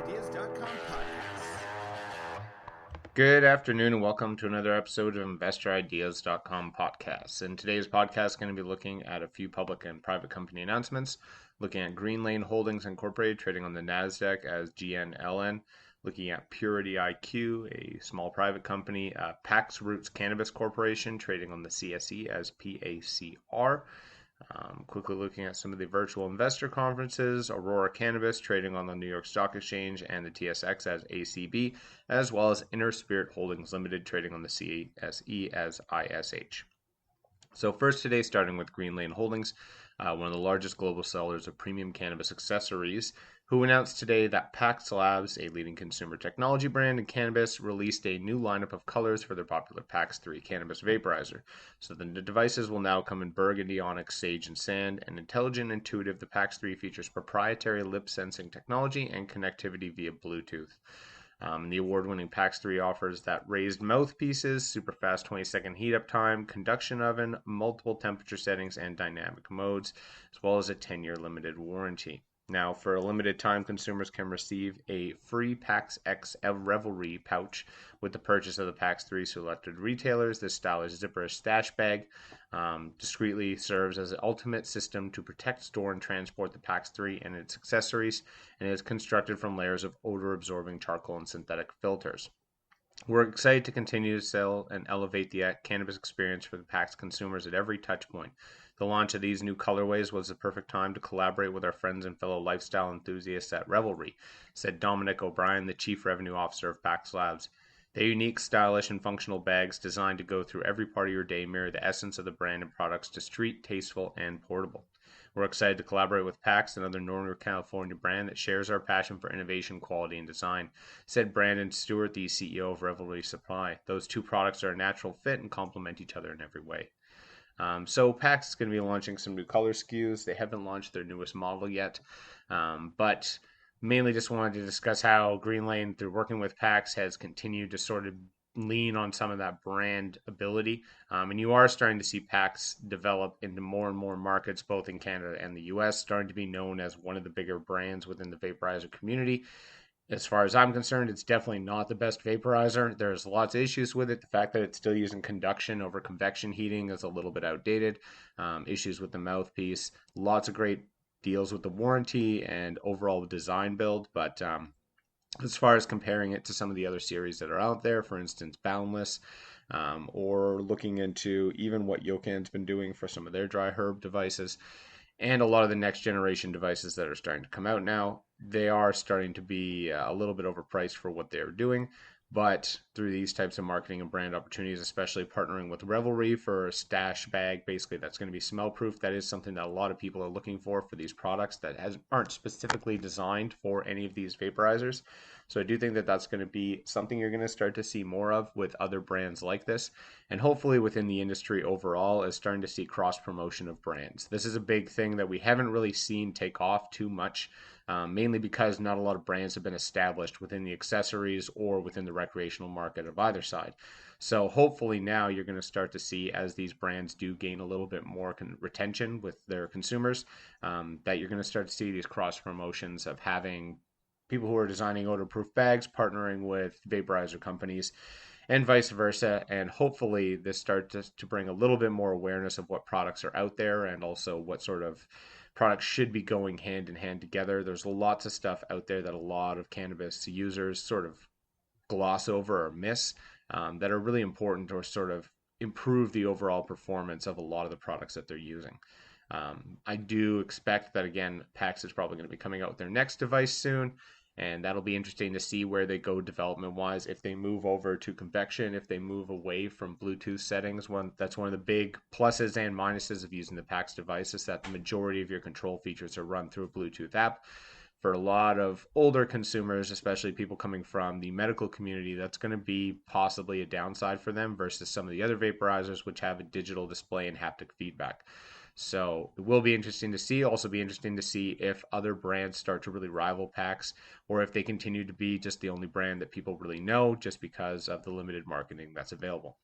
InvestorIdeas.com podcast. Good afternoon and welcome to another episode of InvestorIdeas.com podcasts. In today's podcast, is going to be looking at a few public and private company announcements, looking at GNLN Holdings Incorporated trading on the NASDAQ as GNLN, looking at Purity IQ, a small private company, PACS Roots Cannabis Corporation trading on the CSE as PACR. Quickly looking at some of the virtual investor conferences, Aurora Cannabis trading on the New York Stock Exchange and the TSX as ACB, as well as Inner Spirit Holdings Limited trading on the CSE as ISH. So first today, starting with GNLN Holdings, one of the largest global sellers of premium cannabis accessories, who announced today that PACS Labs, a leading consumer technology brand in cannabis, released a new lineup of colors for their popular PACS 3 cannabis vaporizer. So the devices will now come in burgundy, onyx, sage, and sand, and intelligent and intuitive. The PACS 3 features proprietary lip sensing technology and connectivity via Bluetooth. The award-winning PACS 3 offers that raised mouthpieces, super fast 20-second heat-up time, conduction oven, multiple temperature settings, and dynamic modes, as well as a 10-year limited warranty. Now, for a limited time, consumers can receive a free PACS X Revelry pouch with the purchase of the PACS 3 selected retailers. This stylish zipper stash bag discreetly serves as an ultimate system to protect, store, and transport the PACS 3 and its accessories, and is constructed from layers of odor-absorbing charcoal and synthetic filters. We're excited to continue to sell and elevate the cannabis experience for the PACS consumers at every touch point. The launch of these new colorways was the perfect time to collaborate with our friends and fellow lifestyle enthusiasts at Revelry, said Dominic O'Brien, the Chief Revenue Officer of PACS Labs. Their unique, stylish, and functional bags designed to go through every part of your day mirror the essence of the brand and products: discreet, tasteful, and portable. We're excited to collaborate with PACS, another Northern California brand that shares our passion for innovation, quality, and design, said Brandon Stewart, the CEO of Revelry Supply. Those two products are a natural fit and complement each other in every way. So PACS is going to be launching some new color SKUs. They haven't launched their newest model yet, but mainly just wanted to discuss how GNLN, through working with PACS, has continued to sort of lean on some of that brand ability. And you are starting to see PACS develop into more and more markets, both in Canada and the US, starting to be known as one of the bigger brands within the vaporizer community. As far as I'm concerned, it's definitely not the best vaporizer. There's lots of issues with it. The fact that it's still using conduction over convection heating is a little bit outdated. Issues with the mouthpiece. Lots of great deals with the warranty and overall design build. But as far as comparing it to some of the other series that are out there, for instance, Boundless, or looking into even what Yocan's been doing for some of their dry herb devices, and a lot of the next generation devices that are starting to come out now, they are starting to be a little bit overpriced for what they're doing. But through these types of marketing and brand opportunities, especially partnering with Revelry for a stash bag, basically that's going to be smell proof. That is something that a lot of people are looking for these products that aren't specifically designed for any of these vaporizers. So I do think that that's going to be something you're going to start to see more of with other brands like this. And hopefully within the industry overall is starting to see cross promotion of brands. This is a big thing that we haven't really seen take off too much. Mainly because not a lot of brands have been established within the accessories or within the recreational market of either side. So hopefully now you're going to start to see, as these brands do gain a little bit more retention with their consumers, that you're going to start to see these cross promotions of having people who are designing odor-proof bags partnering with vaporizer companies and vice versa. And hopefully this starts to bring a little bit more awareness of what products are out there and also what sort of products should be going hand in hand together. There's lots of stuff out there that a lot of cannabis users sort of gloss over or miss, that are really important or sort of improve the overall performance of a lot of the products that they're using. I do expect that, again, PACS is probably going to be coming out with their next device soon, and that'll be interesting to see where they go development-wise. If they move over to convection, if they move away from Bluetooth settings. That's one of the big pluses and minuses of using the PACS device, is that the majority of your control features are run through a Bluetooth app. For a lot of older consumers, especially people coming from the medical community, that's going to be possibly a downside for them versus some of the other vaporizers, which have a digital display and haptic feedback. So it will be interesting to see. Also be interesting to see if other brands start to really rival PACS, or if they continue to be just the only brand that people really know just because of the limited marketing that's available.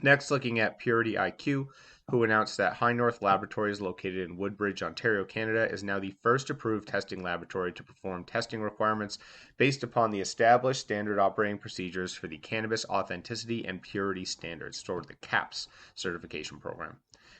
Next, looking at Purity IQ, who announced that High North Laboratories, located in Woodbridge, Ontario, Canada, is now the first approved testing laboratory to perform testing requirements based upon the established standard operating procedures for the Cannabis Authenticity and Purity Standards, or the CAPS certification program.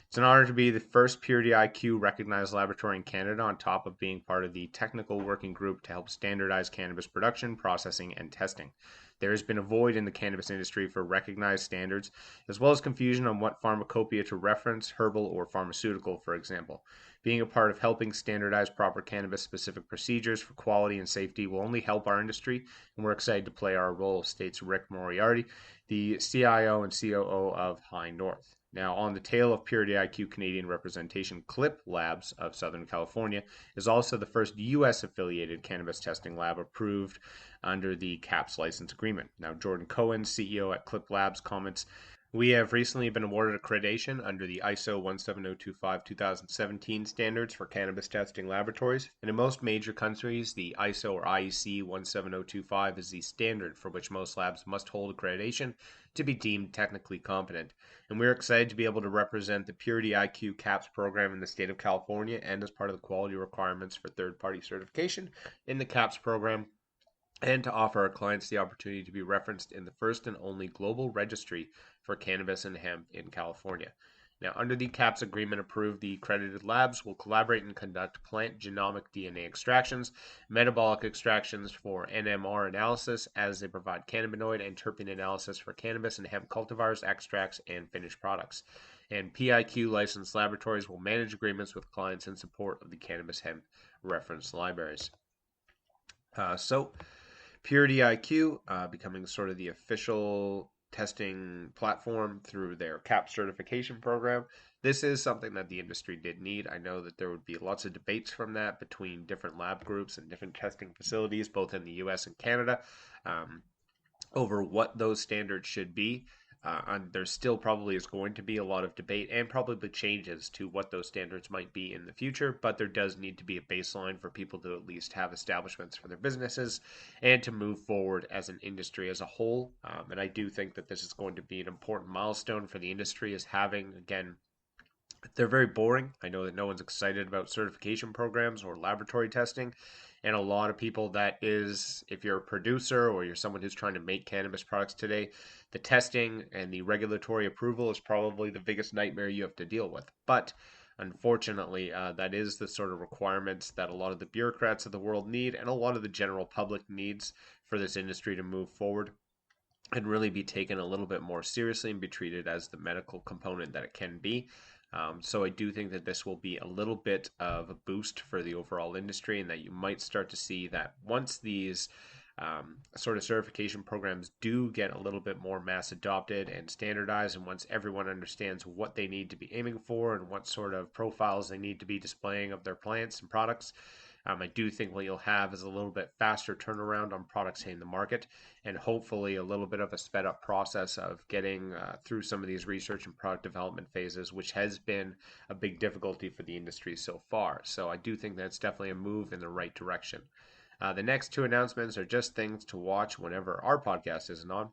It's an honor to be the first Purity IQ recognized laboratory in Canada, on top of being part of the technical working group to help standardize cannabis production, processing, and testing. There has been a void in the cannabis industry for recognized standards, as well as confusion on what pharmacopoeia to reference, herbal or pharmaceutical, for example. Being a part of helping standardize proper cannabis specific procedures for quality and safety will only help our industry, and we're excited to play our role, states Rick Moriarty, the CIO and COO of High North. Now, on the tail of Purity IQ Canadian representation, Clip Labs of Southern California is also the first U.S. affiliated cannabis testing lab approved under the CAPS license agreement. Now, Jordan Cohen, CEO at Clip Labs, comments, "We have recently been awarded accreditation under the ISO 17025-2017 standards for cannabis testing laboratories, and in most major countries, the ISO or IEC 17025 is the standard for which most labs must hold accreditation to be deemed technically competent. And we're excited to be able to represent the Purity IQ CAPS program in the state of California and as part of the quality requirements for third-party certification in the CAPS program, and to offer our clients the opportunity to be referenced in the first and only global registry for cannabis and hemp in California." Now, under the CAPS agreement approved, the accredited labs will collaborate and conduct plant genomic DNA extractions, metabolic extractions for NMR analysis, as they provide cannabinoid and terpene analysis for cannabis and hemp cultivars, extracts, and finished products. And PIQ licensed laboratories will manage agreements with clients in support of the cannabis hemp reference libraries. Purity IQ becoming sort of the official testing platform through their CAP certification program. This is something that the industry did need. I know that there would be lots of debates from that between different lab groups and different testing facilities, both in the US and Canada, over what those standards should be. And there still probably is going to be a lot of debate and probably changes to what those standards might be in the future, but there does need to be a baseline for people to at least have establishments for their businesses and to move forward as an industry as a whole. And I do think that this is going to be an important milestone for the industry, is having, again, they're very boring. I know that no one's excited about certification programs or laboratory testing. And a lot of people, that is, if you're a producer or you're someone who's trying to make cannabis products today, the testing and the regulatory approval is probably the biggest nightmare you have to deal with. But unfortunately, that is the sort of requirements that a lot of the bureaucrats of the world need, and a lot of the general public needs for this industry to move forward and really be taken a little bit more seriously and be treated as the medical component that it can be. So I do think that this will be a little bit of a boost for the overall industry, and that you might start to see that once these sort of certification programs do get a little bit more mass adopted and standardized, and once everyone understands what they need to be aiming for and what sort of profiles they need to be displaying of their plants and products, I do think what you'll have is a little bit faster turnaround on products hitting the market, and hopefully a little bit of a sped up process of getting through some of these research and product development phases, which has been a big difficulty for the industry so far. So I do think that's definitely a move in the right direction. The next two announcements are just things to watch whenever our podcast isn't on.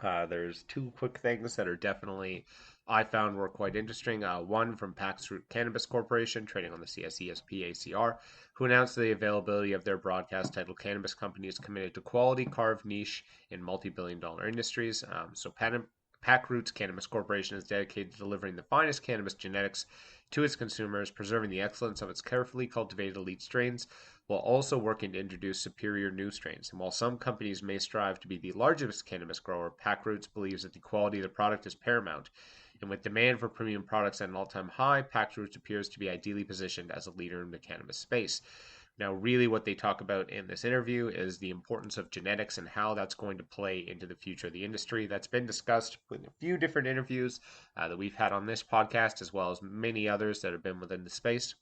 There's two quick things that are definitely, I found, were quite interesting. One from PACR Cannabis Corporation, trading on the CSE PACR, who announced the availability of their broadcast titled "Cannabis Companies Committed to Quality, Carve Niche in Multi-Billion-Dollar Industries." PACROOT's Cannabis Corporation is dedicated to delivering the finest cannabis genetics to its consumers, preserving the excellence of its carefully cultivated elite strains, while also working to introduce superior new strains. And while some companies may strive to be the largest cannabis grower, PACROOTS believes that the quality of the product is paramount. And with demand for premium products at an all-time high, PACROOTS appears to be ideally positioned as a leader in the cannabis space. Now, really what they talk about in this interview is the importance of genetics and how that's going to play into the future of the industry. That's been discussed in a few different interviews that we've had on this podcast, as well as many others that have been within the space.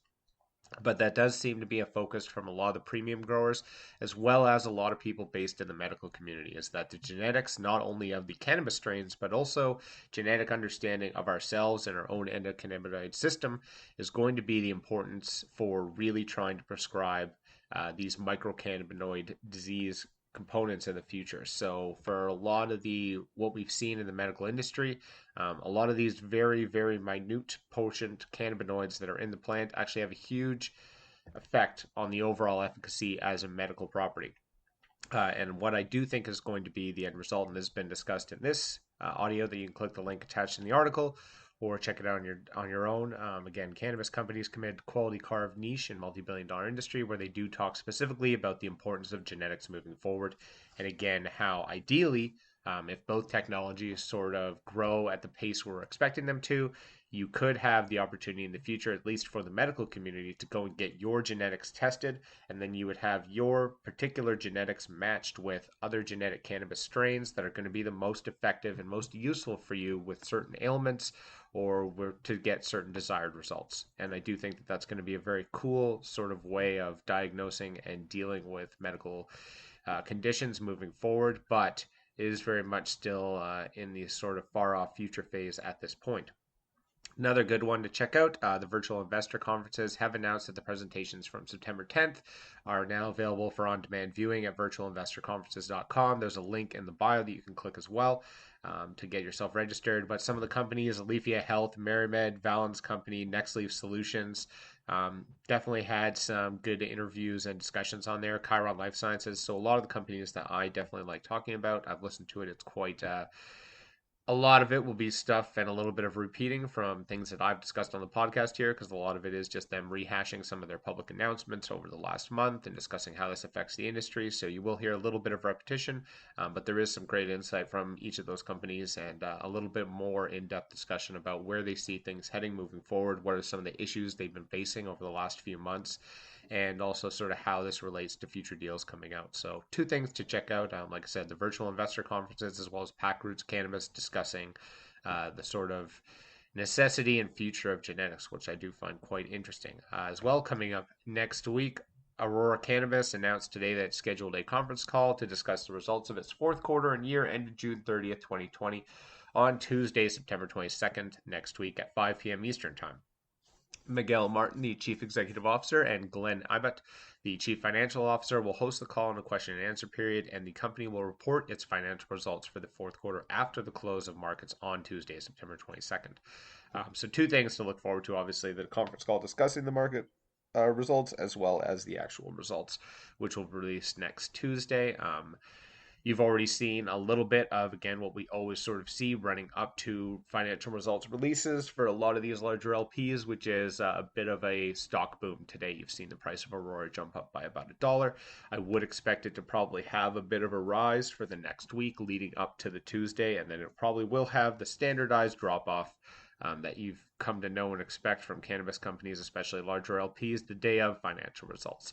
But that does seem to be a focus from a lot of the premium growers, as well as a lot of people based in the medical community, is that the genetics, not only of the cannabis strains, but also genetic understanding of ourselves and our own endocannabinoid system, is going to be the importance for really trying to prescribe these microcannabinoid disease components in the future. So for a lot of what we've seen in the medical industry, a lot of these very, very minute potent cannabinoids that are in the plant actually have a huge effect on the overall efficacy as a medical property. And what I do think is going to be the end result, and this has been discussed in this audio, that you can click the link attached in the article or check it out on your own. Again, cannabis companies commit quality carved niche in multi-billion-dollar industry where they do talk specifically about the importance of genetics moving forward, and again, how ideally, if both technologies sort of grow at the pace we're expecting them to, you could have the opportunity in the future, at least for the medical community, to go and get your genetics tested, and then you would have your particular genetics matched with other genetic cannabis strains that are going to be the most effective and most useful for you with certain ailments or to get certain desired results. And I do think that that's going to be a very cool sort of way of diagnosing and dealing with medical conditions moving forward, but it is very much still in the sort of far off future phase at this point. Another good one to check out, the virtual investor conferences have announced that the presentations from September 10th are now available for on-demand viewing at virtualinvestorconferences.com. There's a link in the bio that you can click as well to get yourself registered. But some of the companies, Aleafia Health, MariMed, Valens Company, NextLeaf Solutions, definitely had some good interviews and discussions on there. Chiron Life Sciences. So a lot of the companies that I definitely like talking about, I've listened to it. It's quite a lot of it will be stuff and a little bit of repeating from things that I've discussed on the podcast here, because a lot of it is just them rehashing some of their public announcements over the last month and discussing how this affects the industry. So you will hear a little bit of repetition, but there is some great insight from each of those companies and a little bit more in-depth discussion about where they see things heading moving forward, what are some of the issues they've been facing over the last few months, and also sort of how this relates to future deals coming out. So two things to check out. Like I said, the virtual investor conferences as well as PACR Cannabis discussing the sort of necessity and future of genetics, which I do find quite interesting. As well, coming up next week, Aurora Cannabis announced today that it scheduled a conference call to discuss the results of its fourth quarter and year ended June 30th, 2020 on Tuesday, September 22nd, next week at 5 p.m. Eastern Time. Miguel Martin, the Chief Executive Officer, and Glenn Ibott, the Chief Financial Officer, will host the call in a question and answer period, and the company will report its financial results for the fourth quarter after the close of markets on Tuesday, September 22nd. So two things to look forward to, obviously, the conference call discussing the market results as well as the actual results, which will release next Tuesday. You've already seen a little bit of, again, what we always sort of see running up to financial results releases for a lot of these larger LPs, which is a bit of a stock boom today. You've seen the price of Aurora jump up by about $1. I would expect it to probably have a bit of a rise for the next week leading up to the Tuesday, and then it probably will have the standardized drop-off that you've come to know and expect from cannabis companies, especially larger LPs, the day of financial results.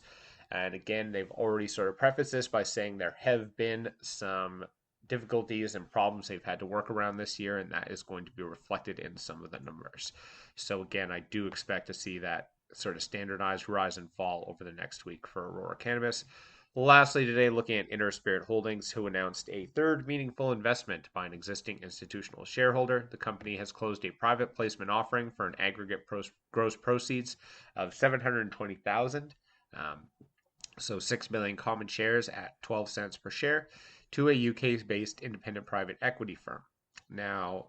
And again, they've already sort of prefaced this by saying there have been some difficulties and problems they've had to work around this year, and that is going to be reflected in some of the numbers. So again, I do expect to see that sort of standardized rise and fall over the next week for Aurora Cannabis. Lastly, today, looking at Inner Spirit Holdings, who announced a third meaningful investment by an existing institutional shareholder. The company has closed a private placement offering for an aggregate gross proceeds of $720,000. So 6 million common shares at 12 cents per share to a UK-based independent private equity firm. Now,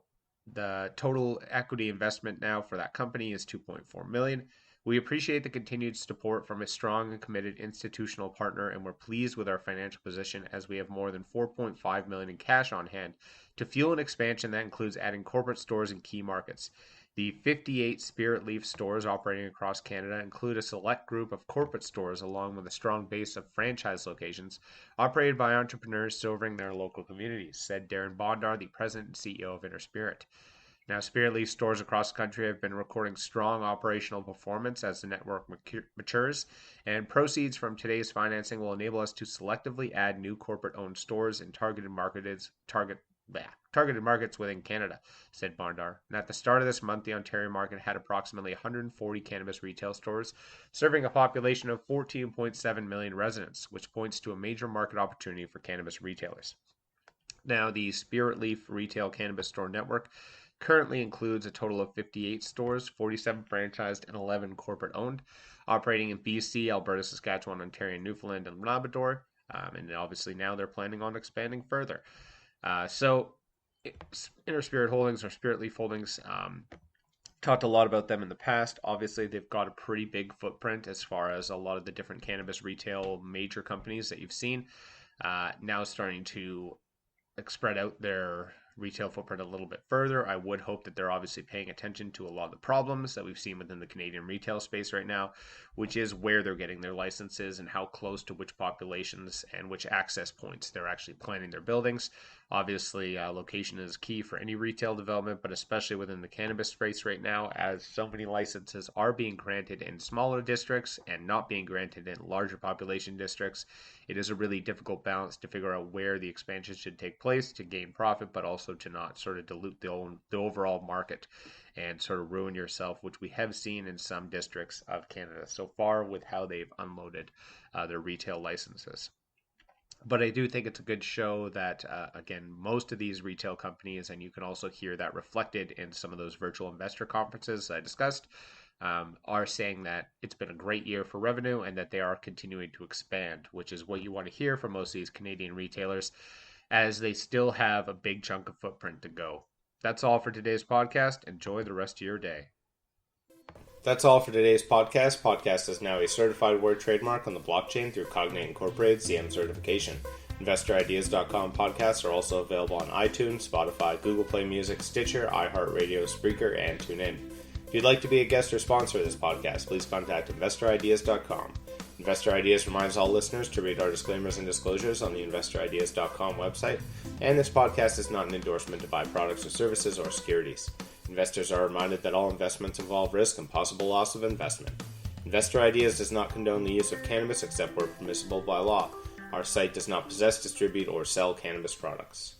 the total equity investment now for that company is $2.4 million. We appreciate the continued support from a strong and committed institutional partner, and we're pleased with our financial position as we have more than $4.5 million in cash on hand to fuel an expansion that includes adding corporate stores in key markets. The 58 Spirit Leaf stores operating across Canada include a select group of corporate stores along with a strong base of franchise locations operated by entrepreneurs serving their local communities, said Darren Bondar, the president and CEO of Inner Spirit. Now, Spirit Leaf stores across the country have been recording strong operational performance as the network matures, and proceeds from today's financing will enable us to selectively add new corporate-owned stores in targeted markets within Canada, said Bondar. And at the start of this month, the Ontario market had approximately 140 cannabis retail stores, serving a population of 14.7 million residents, which points to a major market opportunity for cannabis retailers. Now, the Spirit Leaf retail cannabis store network currently includes a total of 58 stores, 47 franchised and 11 corporate owned, operating in BC, Alberta, Saskatchewan, Ontario, Newfoundland, and Labrador. And obviously now they're planning on expanding further. So Inner Spirit Holdings or Spirit Leaf Holdings, talked a lot about them in the past. Obviously, they've got a pretty big footprint as far as a lot of the different cannabis retail major companies that you've seen. Now starting to spread out their retail footprint a little bit further. I would hope that they're obviously paying attention to a lot of the problems that we've seen within the Canadian retail space right now, which is where they're getting their licenses and how close to which populations and which access points they're actually planning their buildings. Obviously, location is key for any retail development, but especially within the cannabis space right now, as so many licenses are being granted in smaller districts and not being granted in larger population districts. It is a really difficult balance to figure out where the expansion should take place to gain profit, but also to not sort of dilute the overall market and sort of ruin yourself, which we have seen in some districts of Canada so far with how they've unloaded their retail licenses. But I do think it's a good show that, again, most of these retail companies, and you can also hear that reflected in some of those virtual investor conferences I discussed, are saying that it's been a great year for revenue and that they are continuing to expand, which is what you want to hear from most of these Canadian retailers, as they still have a big chunk of footprint to go. That's all for today's podcast. Enjoy the rest of your day. That's all for today's podcast. Podcast is now a certified word trademark on the blockchain through Cognate Incorporated CM certification. InvestorIdeas.com podcasts are also available on iTunes, Spotify, Google Play Music, Stitcher, iHeartRadio, Spreaker, and TuneIn. If you'd like to be a guest or sponsor of this podcast, please contact InvestorIdeas.com. Investor Ideas reminds all listeners to read our disclaimers and disclosures on the InvestorIdeas.com website, and this podcast is not an endorsement to buy products or services or securities. Investors are reminded that all investments involve risk and possible loss of investment. Investor Ideas does not condone the use of cannabis except where permissible by law. Our site does not possess, distribute, or sell cannabis products.